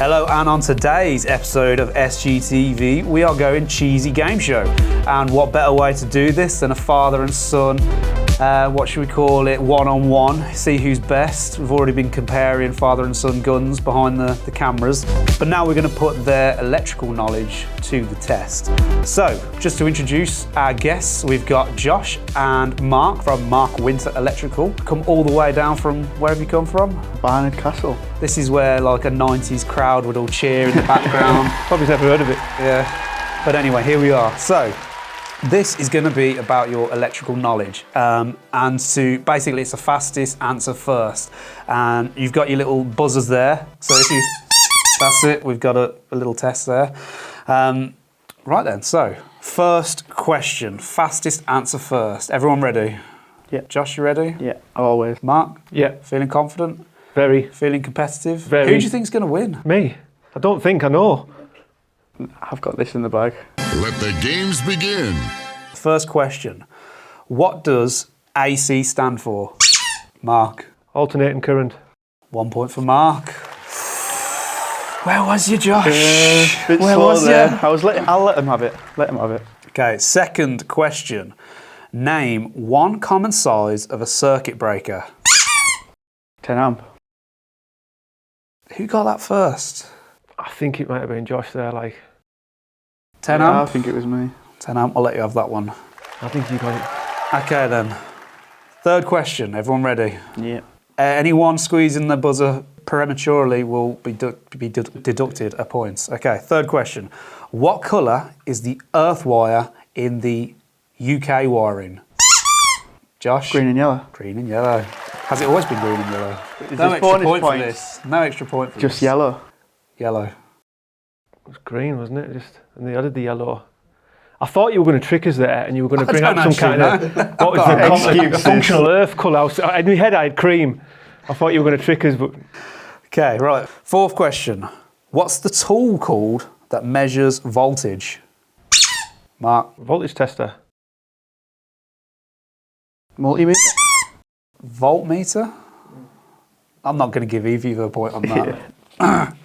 Hello, and on today's episode of SGTV, we are going cheesy game show. And what better way to do this than a father and son, what should we call it, one-on-one, see who's best. We've already been comparing father and son guns behind the cameras, but now we're going to put their electrical knowledge to the test. So, just to introduce our guests, we've got Josh and Mark from Mark Winter Electrical. Come all the way down from, where have you come from? Barnard Castle. This is where like a 90s crowd would all cheer in the background. Probably never heard of it. Yeah, but anyway, here we are. So, this is going to be about your electrical knowledge, and to basically it's the fastest answer first. And you've got your little buzzers there. So if you, that's it. We've got a little test there. Right then. So first question, fastest answer first. Everyone ready? Yeah. Josh, you ready? Yeah, always. Mark? Yeah. Feeling confident? Very. Feeling competitive? Very. Who do you think's going to win? Me? I don't think I know. I've got this in the bag. Let the games begin. First question. What does AC stand for? Mark. Alternating current. 1 point for Mark. Where was you, Josh? Bit Where slow was there. you? I'll let him have it. Let him have it. Okay, second question. Name one common size of a circuit breaker. 10 amp. Who got that first? I think it might have been Josh there, like. 10 Yeah, amp? I think it was me. 10 amp, I'll let you have that one. I think you got it. Okay then. Third question, everyone ready? Yeah. Anyone squeezing the buzzer prematurely will be deducted a point. Okay, third question. What colour is the earth wire in the UK wiring? Josh? Green and yellow. Green and yellow. Has it always been green and yellow? Is No this extra bonus point for points? this. No extra point for Just this. yellow. Yellow. It was green, wasn't it? And they added the yellow. I thought you were going to trick us there, and you were going to bring out some kind of what was the functional earth colour. In my head, I had cream. I thought you were going to trick us, but Okay, right. Fourth question. What's the tool called that measures voltage? Mark. voltage tester. Multimeter. Voltmeter? I'm not going to give either of you a point on that.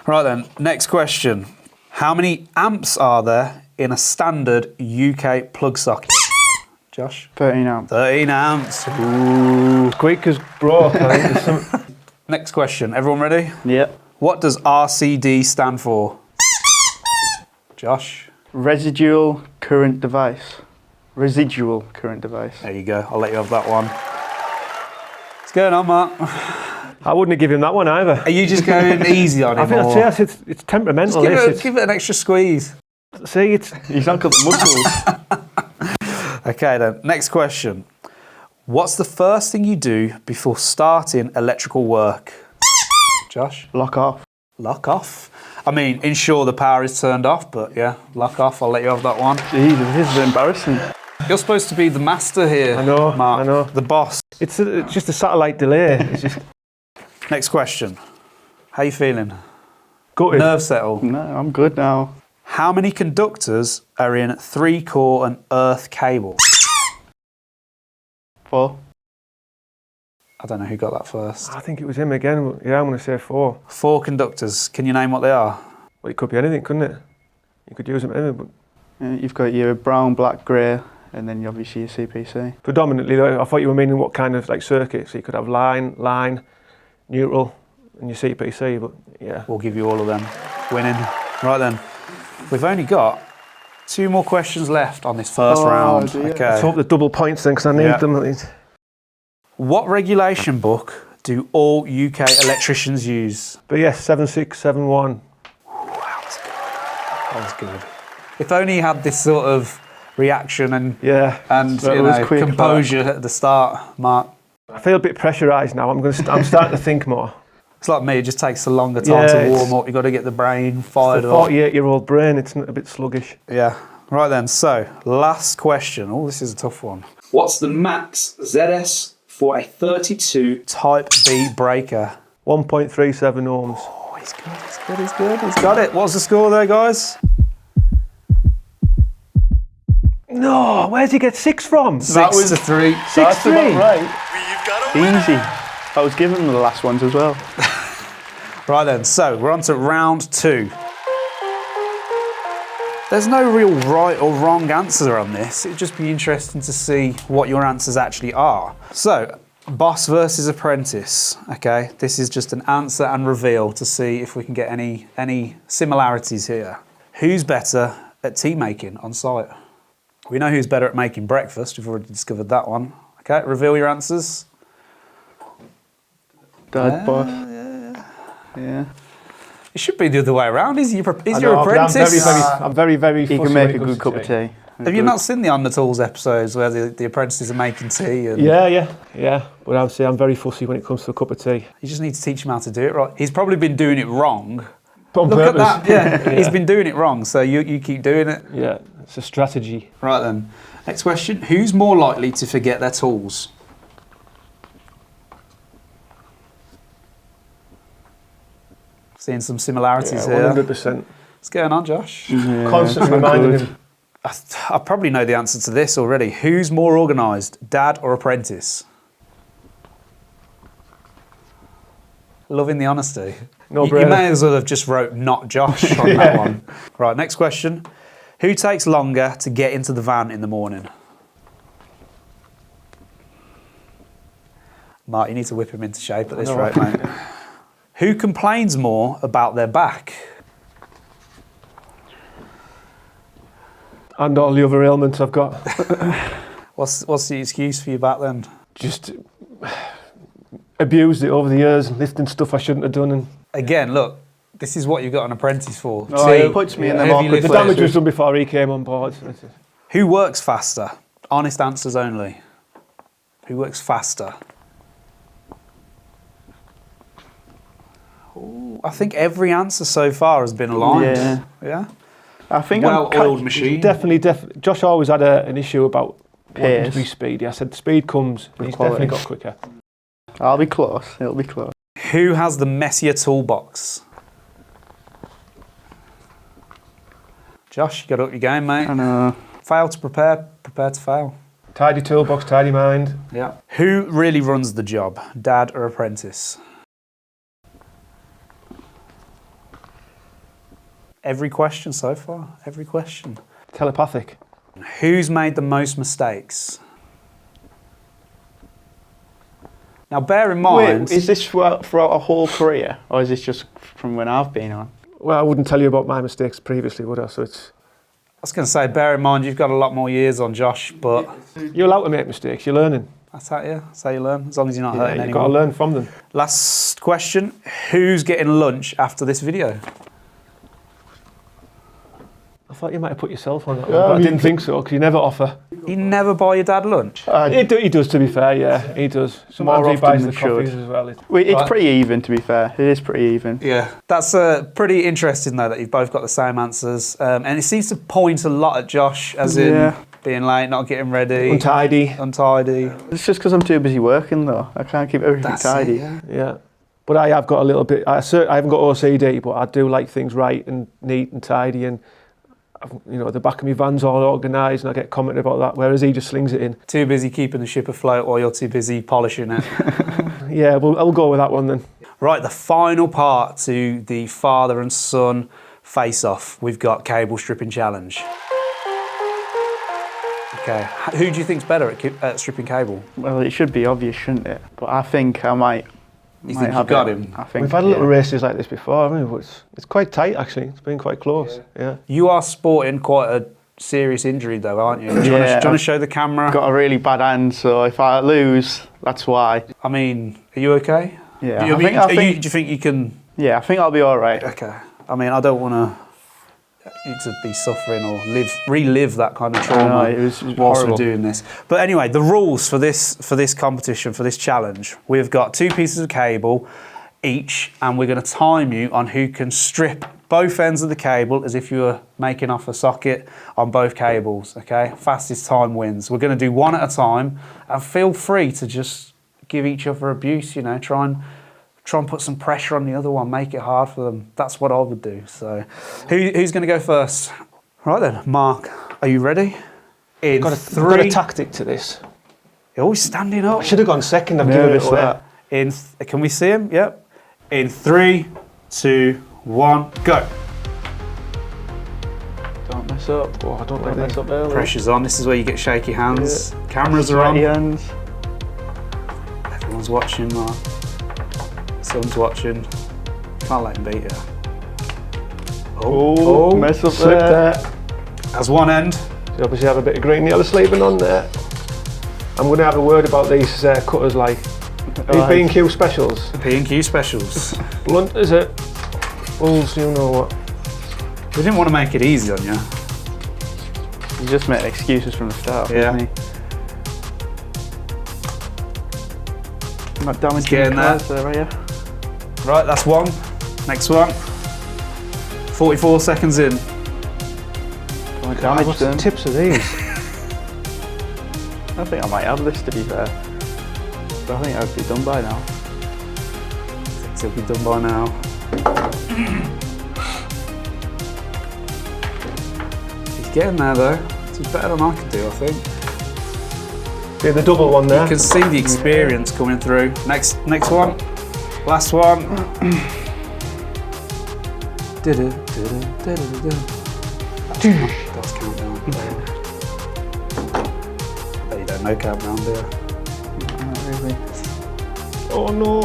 Right then, next question. How many amps are there in a standard UK plug socket? Josh? 13 amp. 13 amps. Ooh. Squeaker's broke. I think there's some... Next question. Everyone ready? Yeah. What does RCD stand for? Josh? Residual current device. Residual current device. There you go. I'll let you have that one. What's going on, Mark? I wouldn't have given him that one either. Are you just going easy on him? I think or- that's it. It's temperamental. Just give it an extra squeeze. See, he's not got the muscles. Okay then, next question. What's the first thing you do before starting electrical work? Josh? Lock off. Lock off. I mean, ensure the power is turned off, but yeah, lock off. I'll let you have that one. Jesus, this is embarrassing. You're supposed to be the master here. I know, Mark, I know. the boss. It's just a satellite delay. It's just Next question. How you feeling? gutted. Nerve settle. No, I'm good now. How many conductors are in 3-core and earth cable? 4. I don't know who got that first. I think it was him again. But yeah, I'm going to say 4. 4 conductors. Can you name what they are? Well, it could be anything, couldn't it? You could use them anything, but You've got your brown, black, grey, and then obviously your CPC. Predominantly, I thought you were meaning what kind of like circuit. So you could have line, neutral, and your CPC. But yeah, We'll give you all of them. Winning. Right then. We've only got 2 more questions left on this first round. Dear. Okay. Let's hope the double points then, because I need Yeah. them at least. What regulation book do all UK electricians use? BS 7671. That was good. If only you had this sort of reaction and Yeah, so you it was know, quick, composure at the start, Mark. I feel a bit pressurised now. I'm starting to think more. It's like me, it just takes a longer time to warm up. You've got to get the brain fired The up. 48-year-old brain, it's a bit sluggish. Yeah. Right then, so last question. Oh, this is a tough one. What's the max ZS for a 32 Type B breaker? 1.37 ohms. Oh, he's good. He's got it. What's the score there, guys? No, where's he get 6 from? 6 to 3. 6-3. We've got a winner. Easy. I was giving him the last ones as well. Right then, so we're on to round 2. There's no real right or wrong answer on this. It'd just be interesting to see what your answers actually are. So, boss versus apprentice, okay? This is just an answer and reveal to see if we can get any similarities here. Who's better at tea making on site? We know who's better at making breakfast. We've already discovered that one. Okay, reveal your answers. Dad, boss. Yeah. It should be the other way around. Is your apprentice? I'm very He can make a good cup of tea. Have you not seen the On the Tools episodes where the apprentices are making tea? And Yeah. But I would say I'm very fussy when it comes to a cup of tea. you just need to teach him how to do it right. He's probably been doing it wrong. But on Look purpose. at that. Yeah, he's been doing it wrong, so you keep doing it. Yeah, it's a strategy. Right then. Next question. Who's more likely to forget their tools? Seeing some similarities here. 100%. What's going on, Josh? Yeah, Constantly reminding him. I probably know the answer to this already. Who's more organised, Dad or apprentice? Loving the honesty. You may as well have just wrote not Josh on that one. Right, next question. Who takes longer to get into the van in the morning? Mark, you need to whip him into shape at this rate, mate. Who complains more about their back? And all the other ailments I've got. What's the excuse for your back then? Just abused it over the years, lifting stuff I shouldn't have done. And Again, look, this is what you've got an apprentice for. Oh, it puts me in them awkward the places. damage was done before he came on board. Who works faster? Honest answers only. Who works faster? Ooh, I think every answer so far has been aligned. Yeah? I think Well-oiled machine. Definitely. Josh always had an issue about wanting Pace. to be speedy. I said speed comes, and he's quality. definitely got quicker. I'll be close. It'll be close. Who has the messier toolbox? Josh, you got to up your game, mate. I know. Fail to prepare, prepare to fail. Tidy toolbox, tidy mind. Yeah. Who really runs the job, Dad or apprentice? Every question so far, every question. Telepathic. Who's made the most mistakes? Now, bear in mind... Wait, is this throughout a whole career, or is this just from when I've been on? Well, I wouldn't tell you about my mistakes previously, would I? So it's... I was going to say, bear in mind, you've got a lot more years on Josh, but... You're allowed to make mistakes, you're learning. That's how you learn, as long as you're not hurting You've anyone. got to learn from them. Last question. Who's getting lunch after this video? I thought you might have put yourself on that one, but I didn't think so, because you never offer. You never buy your dad lunch? He does, to be fair, yeah, he does. Sometimes he buys the coffees as well. It's pretty even, to be fair. It is pretty even. Yeah. That's pretty interesting, though, that you've both got the same answers. And it seems to point a lot at Josh, as in being late, not getting ready. Untidy. It's just because I'm too busy working, though. I can't keep everything tidy. Yeah. But I have got a little bit, I haven't got OCD, but I do like things right and neat and tidy, and you know, the back of my van's all organised and I get commented about that, whereas he just slings it in. Too busy keeping the ship afloat while you're too busy polishing it. Yeah, well, I'll go with that one then. Right, the final part to the father and son face-off. We've got cable stripping challenge. Okay, who do you think's better at stripping cable? Well, it should be obvious, shouldn't it? But I think I might. You think you've got him? I think We've had little races like this before, haven't we? It's quite tight, actually. It's been quite close. Yeah. You are sporting quite a serious injury, though, aren't you? Do you want to show the camera? I've got a really bad hand, so if I lose, that's why. I mean, are you okay? Yeah. Do you think you can? Yeah, I think I'll be all right. Okay. I mean, I don't want you to be suffering or relive that kind of trauma it was whilst horrible. we're doing this. But anyway, the rules for this competition, for this challenge, we've got 2 pieces of cable each, and we're going to time you on who can strip both ends of the cable as if you were making off a socket on both cables, okay? Fastest time wins. We're going to do one at a time, and feel free to just give each other abuse, you know, try and put some pressure on the other one, make it hard for them. That's what I would do. So who's going to go first? Right then, Mark, are you ready? In I've three... got a tactic to this. You're always standing up. I should have gone second, I've given it away. Can we see him? Yep. In 3, 2, 1, go. Don't mess up. Oh, I don't like Don't mess this. up early. Pressure's on. This is where you get shaky hands. Cameras are on. Sweaty hands. Everyone's watching, Mark. Son's watching. Can't let him beat you. Oh, mess up Slip there. That's one end. You obviously have a bit of green yellow sleeving on there. I'm going to have a word about these cutters, like these B&Q specials. P&Q specials. Blunt is it? Bulls, you know what? We didn't want to make it easy on you. You just made excuses from the start, Yeah. didn't you? Not damaging Getting the cars there, are you? Right, that's one. Next one. 44 seconds in. Don't damage What's the them. tips of these? I think I might have this, to be fair. But I think I would be done by now. It'll be done by now. He's getting there though. This is better than I could do, I think. Yeah, the double one there. You can see the experience coming through. Next one. Last one. That's countdown. I bet you don't know countdown, do you? Not really. Oh no.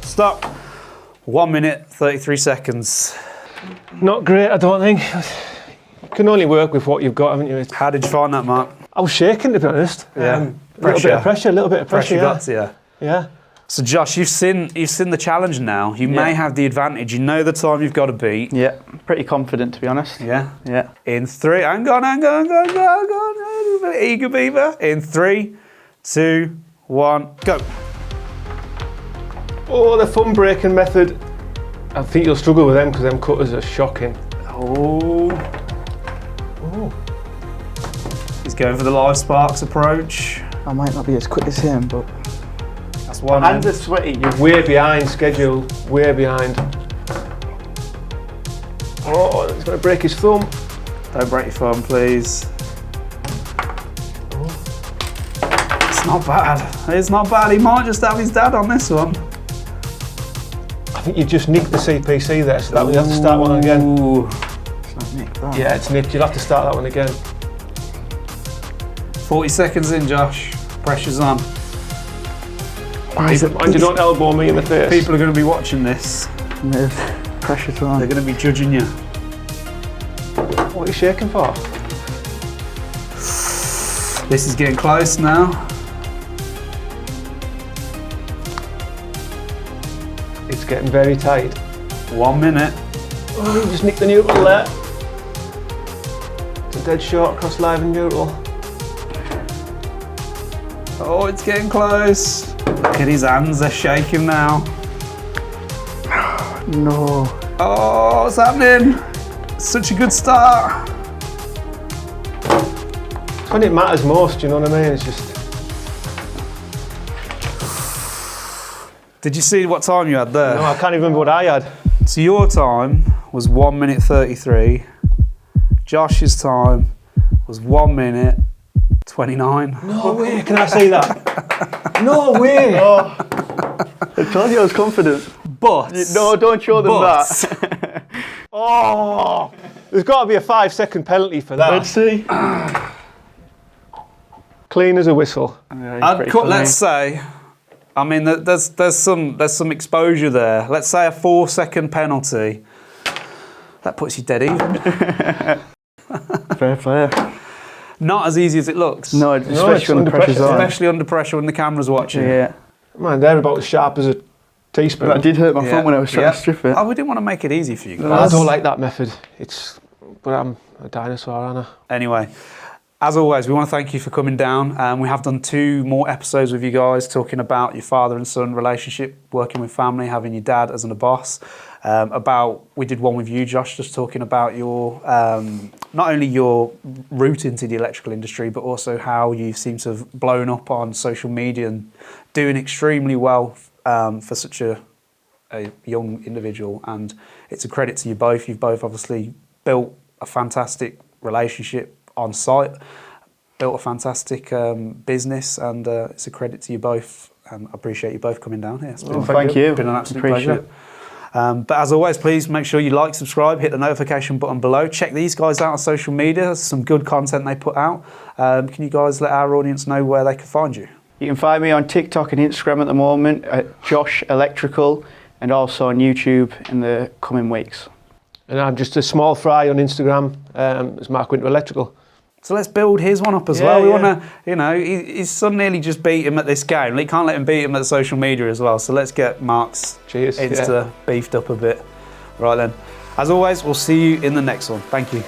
Stop. 1 minute, 33 seconds. Not great, I don't think. You can only work with what you've got, haven't you? How did you find that, Mark? I was shaking, to be honest. Yeah. A little bit of pressure, Pressure yeah. got to you. Yeah. So Josh, you've seen the challenge now. You may have the advantage. You know the time you've got to beat. Yeah, pretty confident, to be honest. Yeah. Yeah. In 3, hang on. Eager beaver. In 3, 2, 1, go. Oh, the thumb breaking method. I think you'll struggle with them because them cutters are shocking. Oh. Oh. He's going for the live sparks approach. I might not be as quick as him, but That's one hands end. are sweaty. You're way behind schedule, way behind. Oh, he's going to break his thumb. Don't break your thumb, please. It's not bad. It's not bad. He might just have his dad on this one. I think you just nicked the CPC there, so that you have to start one again. Ooh. It's not Nick, that. Yeah, it's nicked. You'll have to start that one again. 40 seconds in, Josh. Pressure's on. Mind you don't elbow me in the face. People are going to be watching this. There's pressure's on. They're going to be judging you. What are you shaking for? This is getting close now. It's getting very tight. 1 minute. Oh, you just nicked the neutral there. It's a dead short across live and neutral. Oh, it's getting close. Look at his hands, they're shaking now. No. Oh, what's happening? Such a good start. It's when it matters most, you know what I mean? It's just... Did you see what time you had there? No, I can't even remember what I had. So your time was 1 minute 33. Josh's time was 1 minute 29. No way, can I say that? No way! Oh. I told you I was confident. But No, don't show them But- that. Oh! There's got to be a 5-second penalty for that. Let's see. Clean as a whistle. I'd cut, let's say, I mean, there's some exposure there. Let's say a 4-second penalty. That puts you dead even. Fair play. Not as easy as it looks. No, especially it's when the under pressure's pressure. on. Especially under pressure when the camera's watching. Yeah. Man, they're about as sharp as a teaspoon. That did hurt my Yeah. thumb when I was trying Yeah. to strip it. Oh, we didn't want to make it easy for you guys. I don't like that method. But I'm a dinosaur, aren't I? Anyway, as always, we want to thank you for coming down. We have done 2 more episodes with you guys talking about your father and son relationship, working with family, having your dad as a boss. We did one with you, Josh, just talking about your not only your route into the electrical industry, but also how you seem to have blown up on social media and doing extremely well for such a young individual. And it's a credit to you both. You've both obviously built a fantastic relationship on site. built a fantastic business, and it's a credit to you both. I appreciate you both coming down here. It's been, thank you. Been an absolute pleasure. But as always, please make sure you like, subscribe, hit the notification button below. Check these guys out on social media. There's some good content they put out. Can you guys let our audience know where they can find you? You can find me on TikTok and Instagram at the moment at Josh Electrical, and also on YouTube in the coming weeks. And I'm just a small fry on Instagram. It's Mark Winter Electrical. So let's build his one up as well. We want to, you know, his son nearly just beat him at this game. He can't let him beat him at social media as well. So let's get Mark's Insta beefed up a bit. Right then. As always, we'll see you in the next one. Thank you.